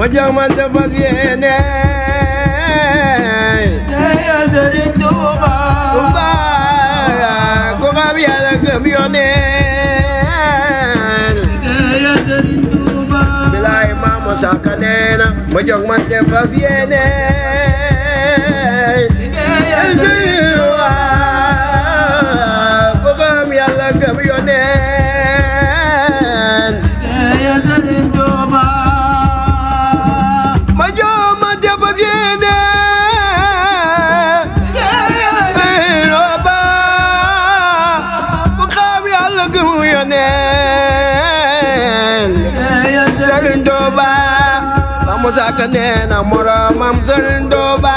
ma jox ma defas yéene liggéeyal Sëriñ Tuuba Tuuba ku xam Yàlla gëm yoneen liggéeyal Sëriñ Tuuba bilaay Maama Saka nee na ma jox ma defas yéene liggéeyal Sëriñ Tuuba ku xam Yàlla gëm yoneen liggéeyal Sëriñ Tuuba ma jox ma defas yéene Tuuba ku xam Yàlla gëm yoneen Sëriñ Tuuba Maama Saka nee na moromam Sëriñ Tuuba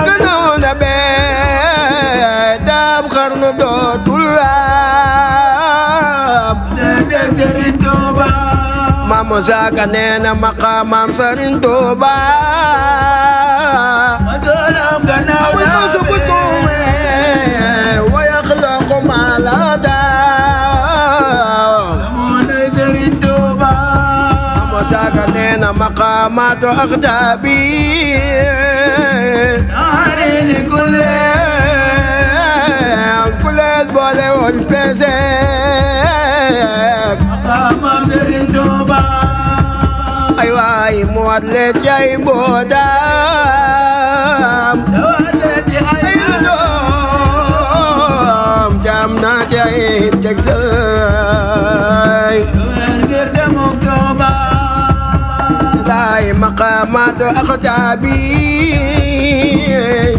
gënoon na bee daam xarnu dootul am Sëriñ Tuuba Maama Saka nee na maqaamam Sëriñ Tuuba masolam gannaaw wa yusbitu wa yaxlaqu ma la daa mooy Sëriñ Tuuba Maama Saka nee na maqaamaatu axtaabi naari ku leen boole woon peese maqaamam Sëriñ Tuuba ay waay mu wat leen jay mboodaam dawale di ay doom jam naa ci ay tegtay weer ngir demuk Tuuba laay maqaamaatu axtaabi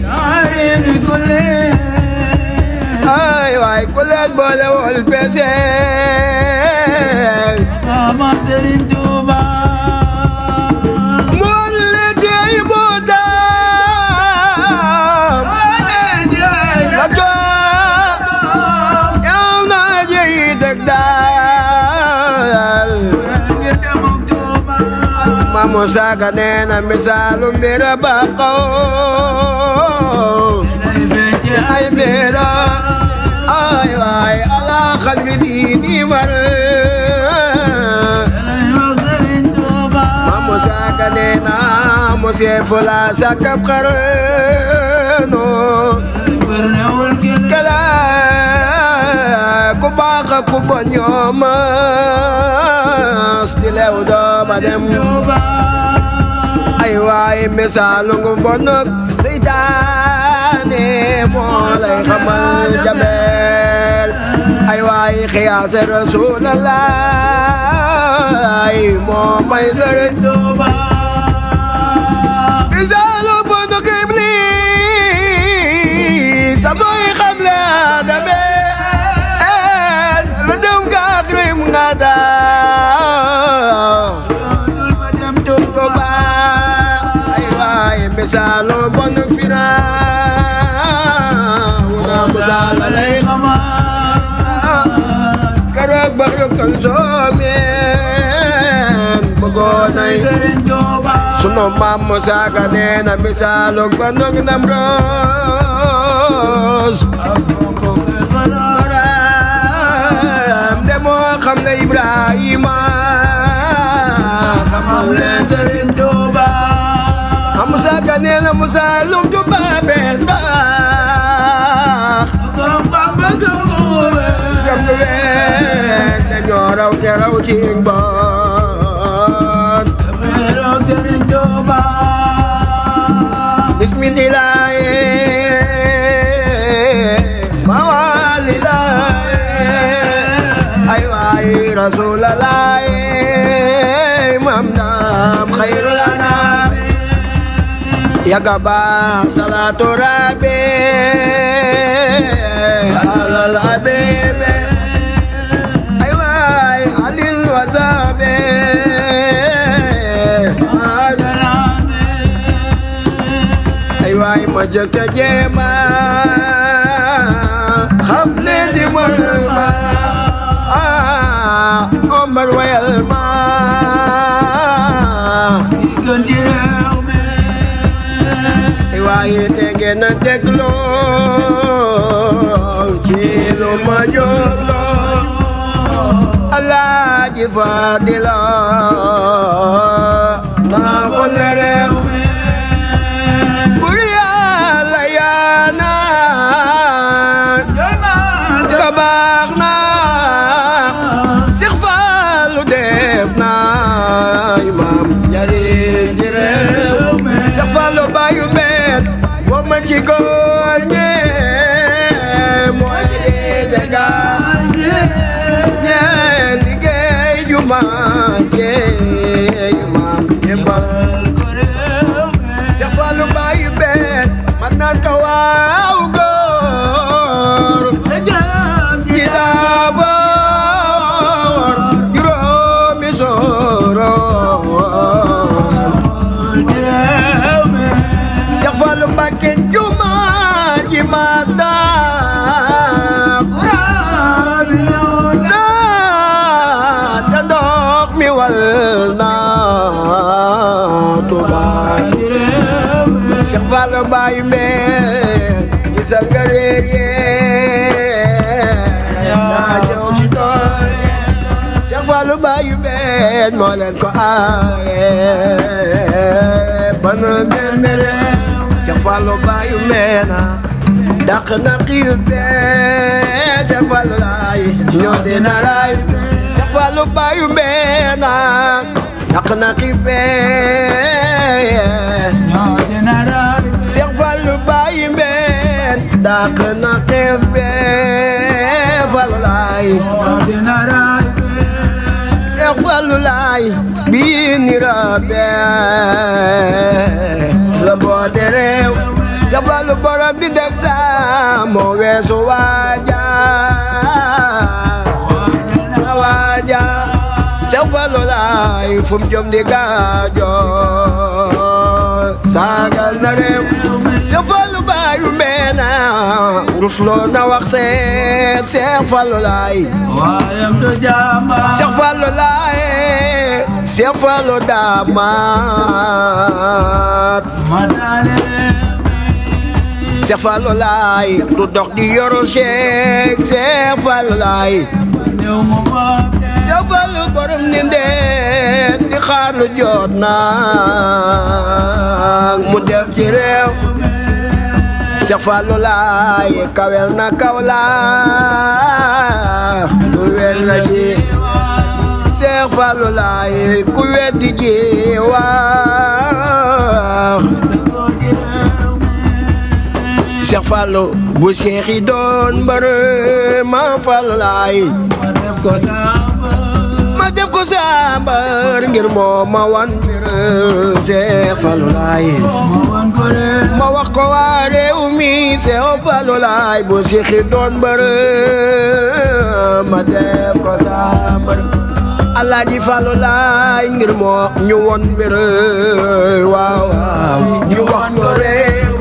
naari ay waay ku leen boole woon peese maqaamam Sëriñ Tuuba mu wat leen jay mboodaam yow naa jëy dëgg daal Maama Saka nee na misaalu mbira ba qaws ay mbira ay waay ala xadri diini mar Maama Saka nee na monsieur Fula sakab xarnu kala ku baax ak ku bon ñoo mas di lew dooma dem ay waay misaalu ngu bon ak seytaane moo lay xamal jabel ay waay xiyaase rasulallah moo may Sëriñ Tuuba misaalu bon ak iblis samoy xam le adame la dem gaakrim nga daa Tuuba ay waay misaalu bon ak Firawna misaala lay keroog ba yokkan soomeen bëggoon ay sunu Maama Saka nee na misaalu bon ak Namroos de moo xam ne Ibrahima xamal leen Sëriñ Tuuba Maama Saka nee na misaalum Tuuba bee tax jam nu week dañoo raw te raw ci mbon Sëriñ Tuuba bismillahi mawalilahi ay waay rasulalahi mam naam xayrul anam yaga ba salatu rabbi alal habibi ay waay alil wasabi ay waay ma jëkk jéema xam ne di mol ma Omar wayal ma gën ci réew mi ay waay te ngeen a dégloo ci lu ma jógloo Alaaji Fadila maa ko leerew bur Yàlla yaa naan ka baax na Seex Fallu def na imam njariñ ci réew mi Seex Fallu baayu mbeen woo ma ci góor ñi mooy dega liggéey juma imam jébal ko réew mi Seex Fallu baayu mbeen man naan ko waaw góor sa jaam ji daafoor juróomi sooroor ci réew mi Seex Fallu Mbàkke juma ji ma daa te ndox mi wal na Tuubaa Seex Fallu baayu mbeen gisa nga réer yee daa ñëw ci tool Seex Fallu baayu mbeen moo leen ko aaye bana benn réew Seex Fallu baayu mbeena dàq na xiif bee Seex Fallu laay ñoo dina laay Seex Fallu baayu mbeena dàq na xiif bee ñoo dina laay Seex Fallu baayu mbeen dàq na xiif bee Fallu laay ñoo dina laay Seex Fallu laay bii ni rabee la boote réew Seex Fallu borom di def saa moo weesu waaja Seex Fallu laay fu mu jëm di gaajo saagal na réew Seex Fallu baayu mbeena rusloo na wax seet Seex Fallu laay waayam du jàmba Seex Fallu laay Seex Fallu daamaat Seex Fallu laay du dox di yoro Seex Fallu laay Seex Fallu borom ni ndeet di xaar lu jot nag mu def ci réew Seex Fallu laay kawel na kaw laa lu wer la ji Seex Fallu laay ku weddi ji wax Seex Fallu bu Seex yi doon mbër ma Fallu laay ma def ko sambar ngir moo ma wan mbir Seex Fallu laay ma wax ko waa réew mi Seex Fallu laay bu Seex yi doon mbër ma def ko sambar Alaaji Fallu laay ngir moo ñu won mbir waaw waaw ñu wax ko réew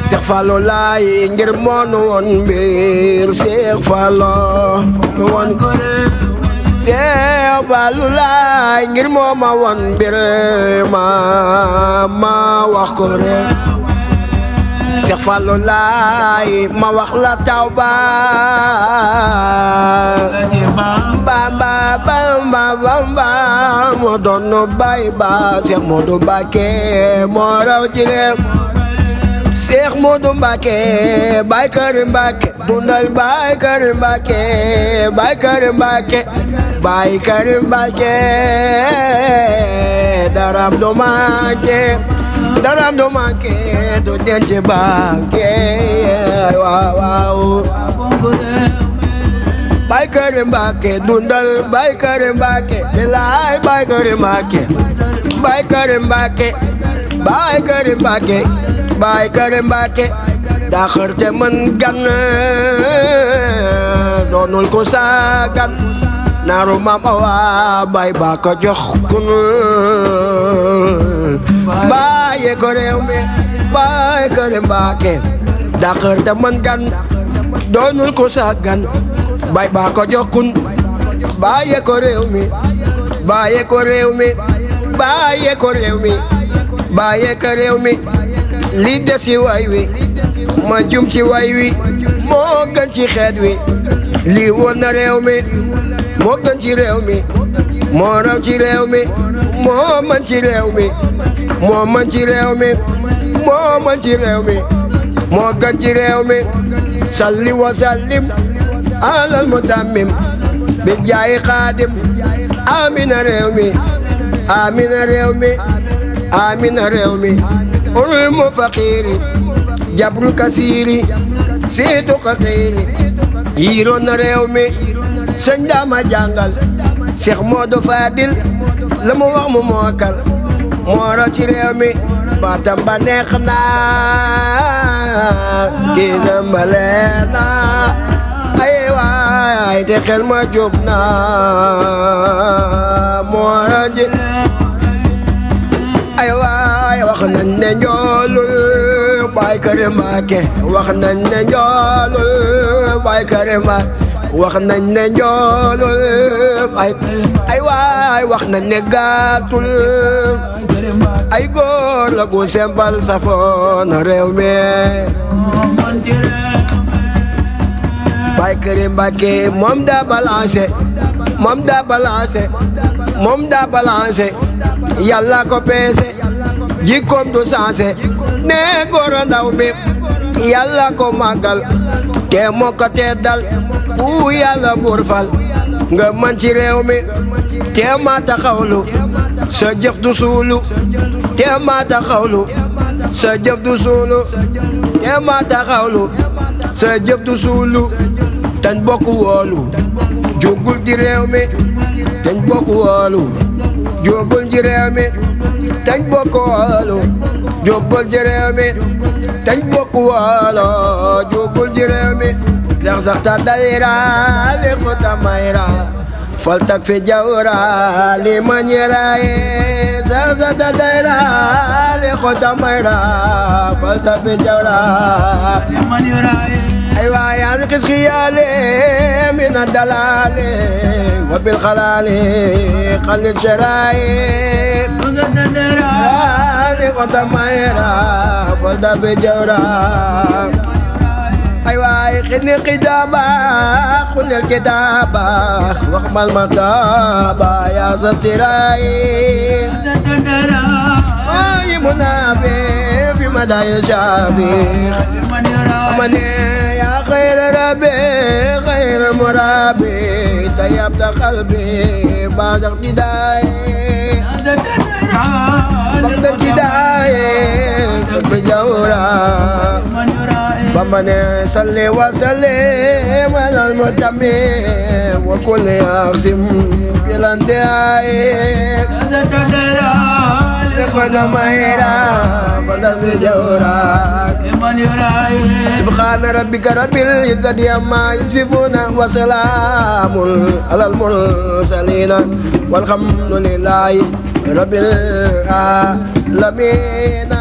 Seex Fallu laay ngir moo nu won mbir Seex Fallu ñu won ko réew Seex Fallu laay ngir moo ma won mbir ma wax ko réew Seex Fallu laay ma wax la taw ba Bamba Bamba Bamba moo doon bay ba Seex Moodu Mbàkke moo raw ci réew Seex Moodu Mbàkke Baay Karim Mbàkke dundal Baay Karim Mbàkke Baay Karim Mbàkke Baay Karim Mbàkke daram du manqué daram du manqué du denc banque waaw waaw Baay Karim Mbàkke dundal Baay Karim Mbàkke bilaay Baay Karim Mbàkke Baay Karim Mbàkke Baay Karim Mbàkke Baay Karim Mbàkke daa xër te mën gan doonul ko saagan naaru maam awa baay baa ko jox kun baaye ko réew mi Baay Karim Mbàkke daa xër te mën gan doonul ko saagan baay baa ko jox kun baaye ko réew mi baaye ko réew mi baaye ko réew mi baaye ko réew mi li des ci way wi ma jum ci way wi moo gën ci xeet wi lii woon na réew mi moo gën ci réew mi moo raw ci réew mi moo mën ci réew mi moo mën ci réew mi moo mën ci réew mi moo gën ci réew mi salli wa sallim alal mutammim bi jaayi xaadim amina réew mi amina réew mi amina réew mi urul mu faqiiri jabru kasiiri siitu kaqiiri yiroon na réew mi sëñ daama jàngal Cheikh Modou Fadil la mu wax mu mookal moo raw ci réew mi baatam ba neex na kii na mbalee na ay waay te xel ma jub na moo raw ci ay waay wax nañ ne njoolul Baay Karim Mbacké wax nañ ne njoolul Baay Karim Mbacké wax nañ ne njoolul ay waay wax nañ ne gàttul ay góor la gu sempal safoon réew mi Baay Karim Mbacké moom daa balancé moom daa balancé moom daa balancé yàlla ko peese jikkoom du sansé ne góor a ndaw mi yàlla ko màggal te moo ko teddal ku yàlla buur fal nga mën ci réew mi te maa taxawlu sa jëf du suulu te maa taxawlu sa jëf du suulu te maa taxawlu sa jëf du suulu tañ bokk woolu jubul di réew mi tañ bokk woolu jubul di réew mi tañ bokk woolu jubul di réew mi tañ bokk woolu jubul di réew mi sax sax ta dayra li ko tamayra fal tak fi jawra li manyera sax sax ta dayra li ko tamayra fal tak fi jawra li manyera ay waay an xis xiyaale min adalaale wa bil xalaale xalil sharaay li ko tamayra fal tak fi jawra ay waay xidni xidaaba xulil kitaaba wax mal mataba yaa sa siraay ay munaafi fi madaay shaafi amane yaa xayra rabbi xayra murabbi tayyabta qalbi baada iqtidaay baxda iqtidaay bi jawra Bambane salli wa sallim alal mutammim wa kulli aqsim bilande ay lekona mayra bada jawra subhana rabbika rabbil izzati amma yasifuna wa salamun alal mursalin walhamdulillahi rabbil alamin